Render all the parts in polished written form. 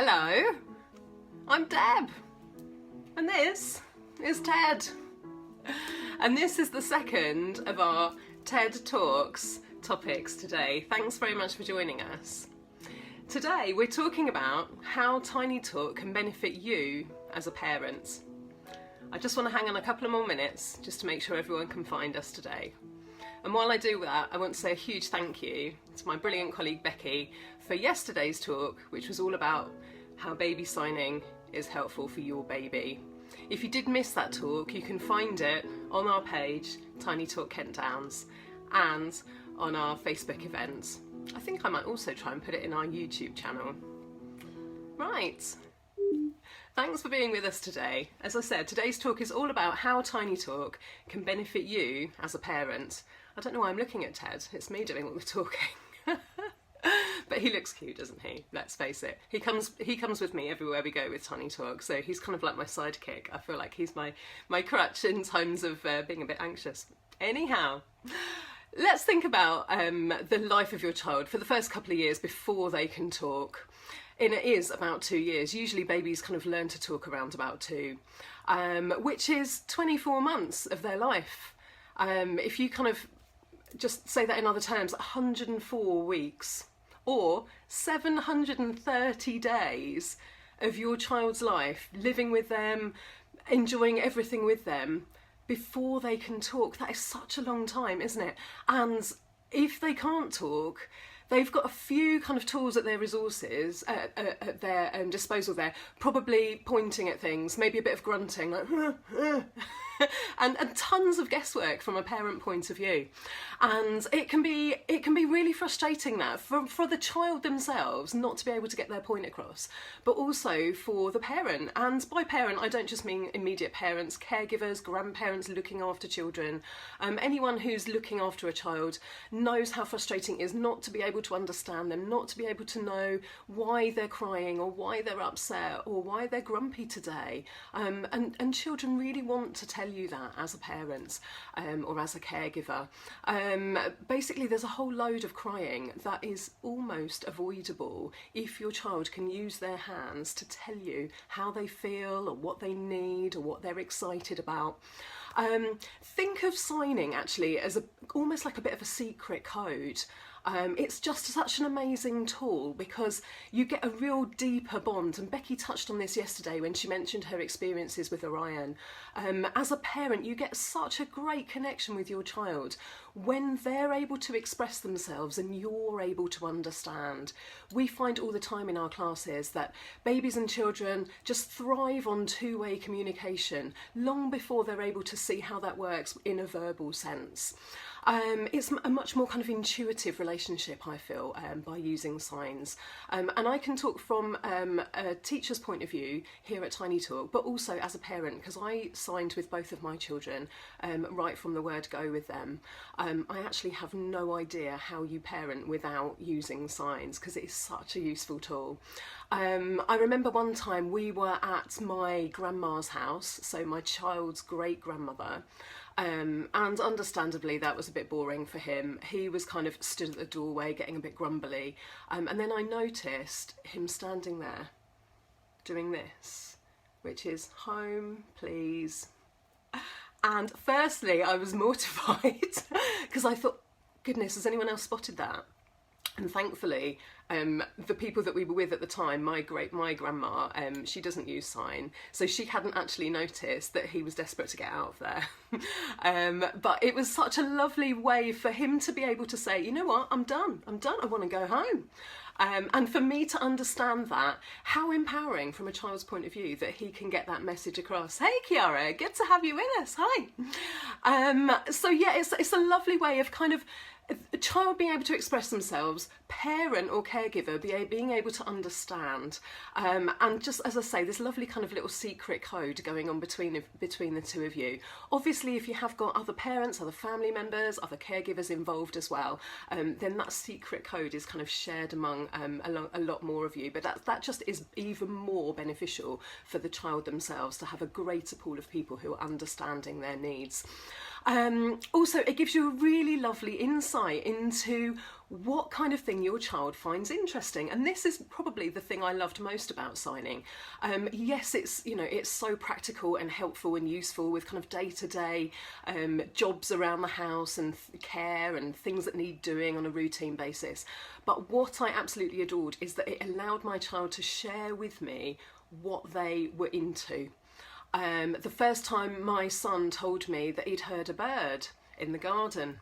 Hello, I'm Deb, and this is Ted, and this is the second of our TED Talks topics today. Thanks very much for joining us. Today we're talking about how TinyTalk can benefit you as a parent. I just want to hang on a couple of more minutes just to make sure everyone can find us today. And while I do that, I want to say a huge thank you to my brilliant colleague Becky for yesterday's talk, which was all about how baby signing is helpful for your baby. If you did miss that talk, you can find it on our page, TinyTalk Kent Downs, and on our Facebook events. I think I might also try and put it in our YouTube channel. Right. Thanks for being with us today. As I said, today's talk is all about how TinyTalk can benefit you as a parent. I don't know why I'm looking at Ted, it's me doing all the talking. But he looks cute, doesn't he? Let's face it. He comes with me everywhere we go with TinyTalk, so he's kind of like my sidekick. I feel like he's my crutch in times of being a bit anxious. Anyhow, let's think about the life of your child for the first couple of years before they can talk. And it is about 2 years. Usually babies kind of learn to talk around about 2, which is 24 months of their life. If you kind of just say that in other terms, 104 weeks or 730 days of your child's life, living with them, enjoying everything with them before they can talk. That is such a long time, isn't it? And if they can't talk, they've got a few kind of tools at their resources, at their disposal there, probably pointing at things, maybe a bit of grunting, like, and tons of guesswork from a parent point of view. And it can be really frustrating that for the child themselves not to be able to get their point across, but also for the parent. And by parent, I don't just mean immediate parents, caregivers, grandparents looking after children. Anyone who's looking after a child knows how frustrating it is not to be able to understand them, not to be able to know why they're crying or why they're upset or why they're grumpy today. And children really want to tell you that as a parent or as a caregiver. Basically, there's a whole load of crying that is almost avoidable if your child can use their hands to tell you how they feel or what they need or what they're excited about. Think of signing actually as almost like a bit of a secret code. It's just such an amazing tool because you get a real deeper bond, and Becky touched on this yesterday when she mentioned her experiences with Orion. As a parent, you get such a great connection with your child when they're able to express themselves and you're able to understand. We find all the time in our classes that babies and children just thrive on two-way communication long before they're able to see how that works in a verbal sense. It's a much more kind of intuitive relationship, I feel, by using signs. And I can talk from a teacher's point of view here at TinyTalk, but also as a parent, because I signed with both of my children right from the word go with them. I actually have no idea how you parent without using signs, because it is such a useful tool. I remember one time we were at my grandma's house, so my child's great-grandmother, and understandably that was a bit boring for him. He was kind of stood at the doorway getting a bit grumbly, and then I noticed him standing there doing this, which is home please. And firstly I was mortified because I thought, goodness, has anyone else spotted that? And thankfully, the people that we were with at the time, my grandma, she doesn't use sign, so she hadn't actually noticed that he was desperate to get out of there. But it was such a lovely way for him to be able to say, you know what, I'm done, I want to go home. And for me to understand that, how empowering from a child's point of view that he can get that message across. Hey Kiara, good to have you with us, hi. So yeah, it's a lovely way of kind of a child being able to express themselves, parent or caregiver being able to understand, and just as I say, this lovely kind of little secret code going on between the two of you. Obviously, if you have got other parents, other family members, other caregivers involved as well, then that secret code is kind of shared among a lot more of you. But that just is even more beneficial for the child themselves to have a greater pool of people who are understanding their needs. Also, it gives you a really lovely insight into what kind of thing your child finds interesting, and this is probably the thing I loved most about signing. Yes, it's so practical and helpful and useful with kind of day-to-day jobs around the house and care and things that need doing on a routine basis. But what I absolutely adored is that it allowed my child to share with me what they were into. The first time my son told me that he'd heard a bird in the garden,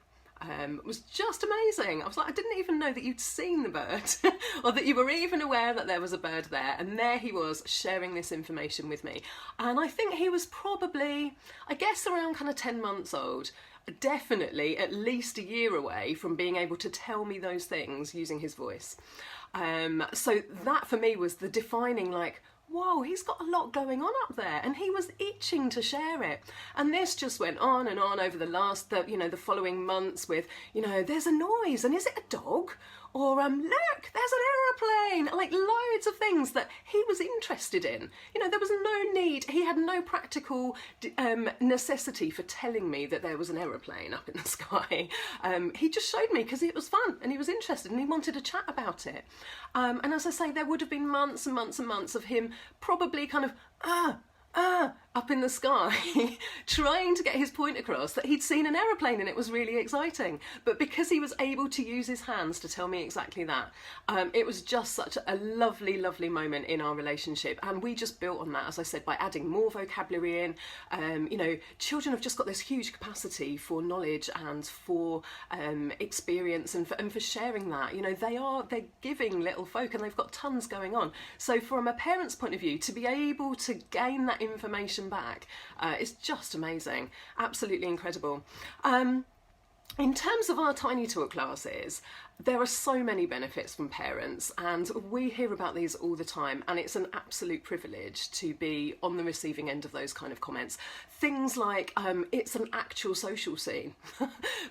was just amazing. I was like, I didn't even know that you'd seen the bird or that you were even aware that there was a bird there. And there he was sharing this information with me. And I think he was probably, I guess, around kind of 10 months old, definitely at least a year away from being able to tell me those things using his voice. So that for me was the defining, like, whoa, he's got a lot going on up there, and he was itching to share it. And this just went on and on over the following months with, there's a noise, and is it a dog? Or look, there's an aeroplane, like loads of things that he was interested in. There was no need, he had no practical necessity for telling me that there was an aeroplane up in the sky. He just showed me because it was fun and he was interested and he wanted to chat about it. And as I say, there would have been months and months and months of him probably kind of, up in the sky, trying to get his point across that he'd seen an aeroplane and it was really exciting. But because he was able to use his hands to tell me exactly that, it was just such a lovely, lovely moment in our relationship. And we just built on that, as I said, by adding more vocabulary in. Children have just got this huge capacity for knowledge and for experience and for sharing that. They're giving little folk and they've got tons going on. So from a parent's point of view, to be able to gain that information back is just amazing, absolutely incredible. In terms of our TinyTalk classes, there are so many benefits from parents, and we hear about these all the time, and it's an absolute privilege to be on the receiving end of those kind of comments. Things like, it's an actual social scene.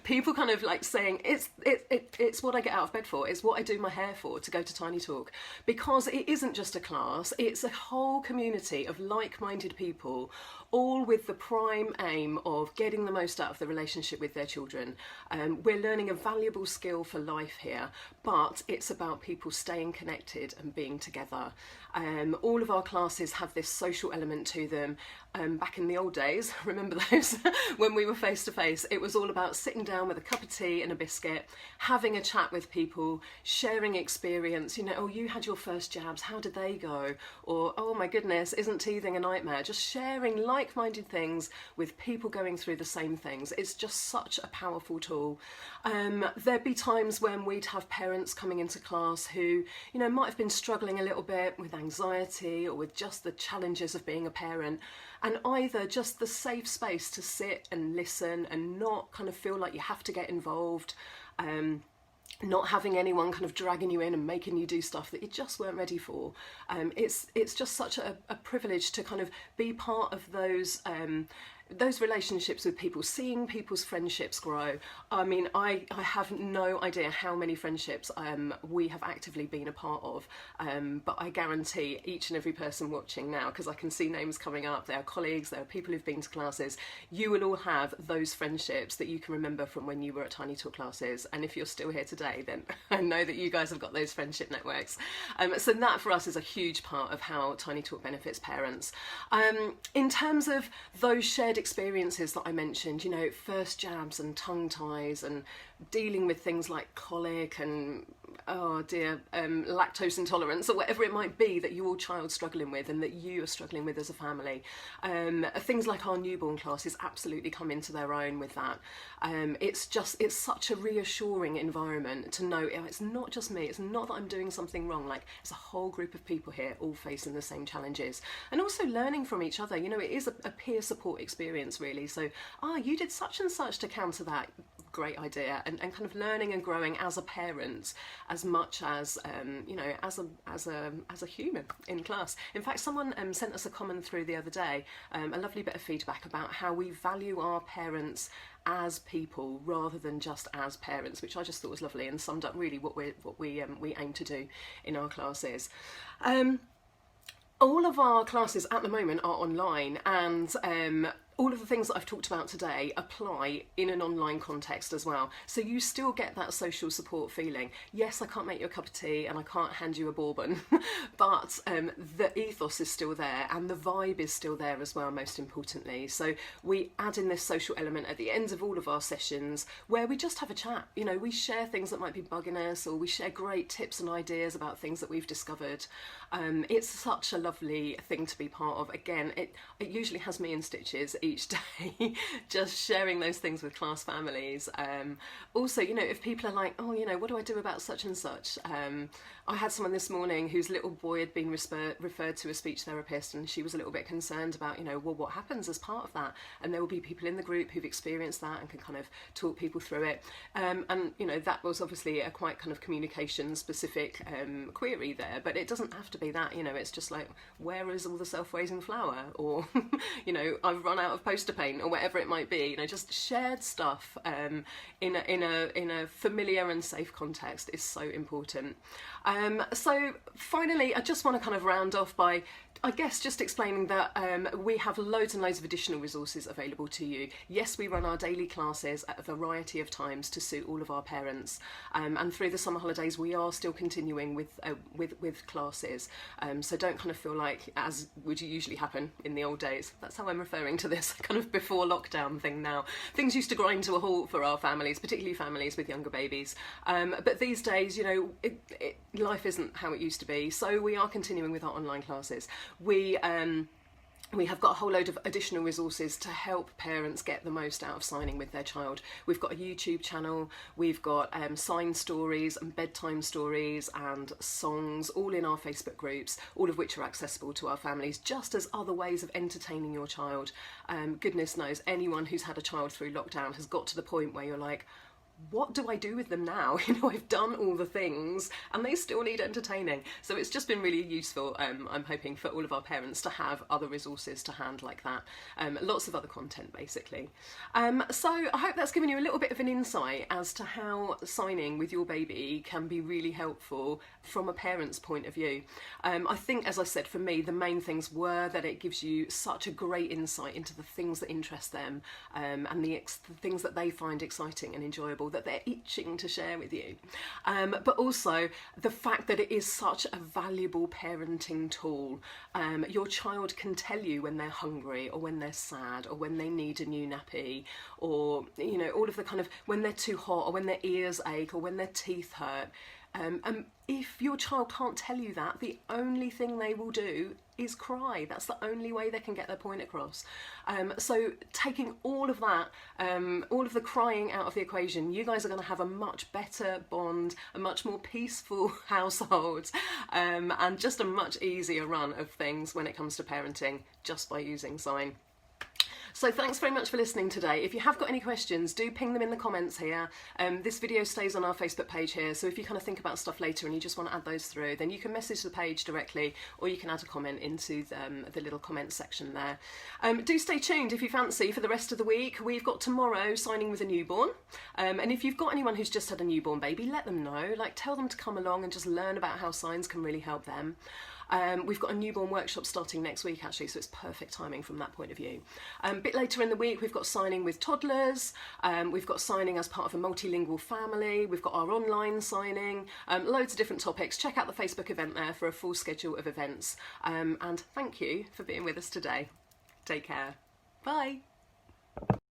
People kind of like saying, it's what I get out of bed for, it's what I do my hair for, to go to TinyTalk. Because it isn't just a class, it's a whole community of like-minded people, all with the prime aim of getting the most out of the relationship with their children. We're learning a valuable skill for life here, but it's about people staying connected and being together. All of our classes have this social element to them. Back in the old days, remember those, when we were face to face, it was all about sitting down with a cup of tea and a biscuit, having a chat with people, sharing experience. Oh, you had your first jabs, how did they go? Or, oh my goodness, isn't teething a nightmare? Just sharing like-minded things with people going through the same things. It's just such a powerful tool. There'd be times when we'd have parents coming into class who, might have been struggling a little bit with anxiety or with just the challenges of being a parent, and either just the safe space to sit and listen and not kind of feel like you have to get involved, not having anyone kind of dragging you in and making you do stuff that you just weren't ready for. It's just such a privilege to kind of be part of those relationships with people, seeing people's friendships grow. I mean, I have no idea how many friendships we have actively been a part of, but I guarantee each and every person watching now, because I can see names coming up, there are colleagues, there are people who've been to classes, you will all have those friendships that you can remember from when you were at TinyTalk classes, and if you're still here today, then I know that you guys have got those friendship networks. So that for us is a huge part of how TinyTalk benefits parents. In terms of those shared experiences that I mentioned, first jabs and tongue ties and dealing with things like colic and lactose intolerance or whatever it might be that your child's struggling with and that you are struggling with as a family. Things like our newborn classes absolutely come into their own with that. It's such a reassuring environment to know it's not just me, it's not that I'm doing something wrong, like it's a whole group of people here all facing the same challenges, and also learning from each other. It is a peer support experience really, so you did such and such to counter that, great idea, and kind of learning and growing as a parent as much as as a human in class. In fact, someone sent us a comment through the other day, a lovely bit of feedback about how we value our parents as people rather than just as parents, which I just thought was lovely and summed up really what we aim to do in our classes. All of our classes at the moment are online, and all of the things that I've talked about today apply in an online context as well. So you still get that social support feeling. Yes, I can't make you a cup of tea and I can't hand you a bourbon, but the ethos is still there and the vibe is still there as well, most importantly. So we add in this social element at the end of all of our sessions where we just have a chat. You know, we share things that might be bugging us, or we share great tips and ideas about things that we've discovered. It's such a lovely thing to be part of. Again, it usually has me in stitches each day, just sharing those things with class families. Also, you know, if people are like, oh, you know, what do I do about such and such? I had someone this morning whose little boy had been referred to a speech therapist, and she was a little bit concerned about, you know, well, what happens as part of that? And there will be people in the group who've experienced that and can kind of talk people through it. And, you know, that was obviously a quite kind of communication specific query there, but it doesn't have to be that, you know, it's just like, where is all the self-raising flour? Or, you know, I've run out of poster paint, or whatever it might be, you know, just shared stuff in a familiar and safe context is so important. So finally, I just want to kind of round off by, I guess, just explaining that we have loads and loads of additional resources available to you. Yes, we run our daily classes at a variety of times to suit all of our parents, and through the summer holidays we are still continuing with classes. So don't kind of feel like, as would usually happen in the old days, that's how I'm referring to this kind of before lockdown thing now. Things used to grind to a halt for our families, particularly families with younger babies. But these days, you know, life isn't how it used to be. So we are continuing with our online classes. We have got a whole load of additional resources to help parents get the most out of signing with their child. We've got a YouTube channel, we've got sign stories and bedtime stories and songs, all in our Facebook groups, all of which are accessible to our families, just as other ways of entertaining your child. Goodness knows, anyone who's had a child through lockdown has got to the point where you're like, what do I do with them now? You know, I've done all the things and they still need entertaining. So it's just been really useful, I'm hoping, for all of our parents to have other resources to hand like that. Lots of other content, basically. So I hope that's given you a little bit of an insight as to how signing with your baby can be really helpful from a parent's point of view. I think, as I said, for me, the main things were that it gives you such a great insight into the things that interest them, and the things that they find exciting and enjoyable, that they're itching to share with you. But also the fact that it is such a valuable parenting tool. Your child can tell you when they're hungry, or when they're sad, or when they need a new nappy, or, you know, all of the kind of, when they're too hot, or when their ears ache, or when their teeth hurt. And if your child can't tell you that, the only thing they will do is cry. That's the only way they can get their point across. So taking all of that, all of the crying out of the equation, you guys are going to have a much better bond, a much more peaceful household, and just a much easier run of things when it comes to parenting, just by using sign. So thanks very much for listening today. If you have got any questions, do ping them in the comments here. This video stays on our Facebook page here, so if you kind of think about stuff later and you just want to add those through, then you can message the page directly, or you can add a comment into the little comments section there. Do stay tuned if you fancy for the rest of the week. We've got tomorrow signing with a newborn, and if you've got anyone who's just had a newborn baby, let them know. Like, tell them to come along and just learn about how signs can really help them. We've got a newborn workshop starting next week, actually, so it's perfect timing from that point of view. A bit later in the week, we've got signing with toddlers, we've got signing as part of a multilingual family, we've got our online signing, loads of different topics. Check out the Facebook event there for a full schedule of events. And thank you for being with us today. Take care. Bye.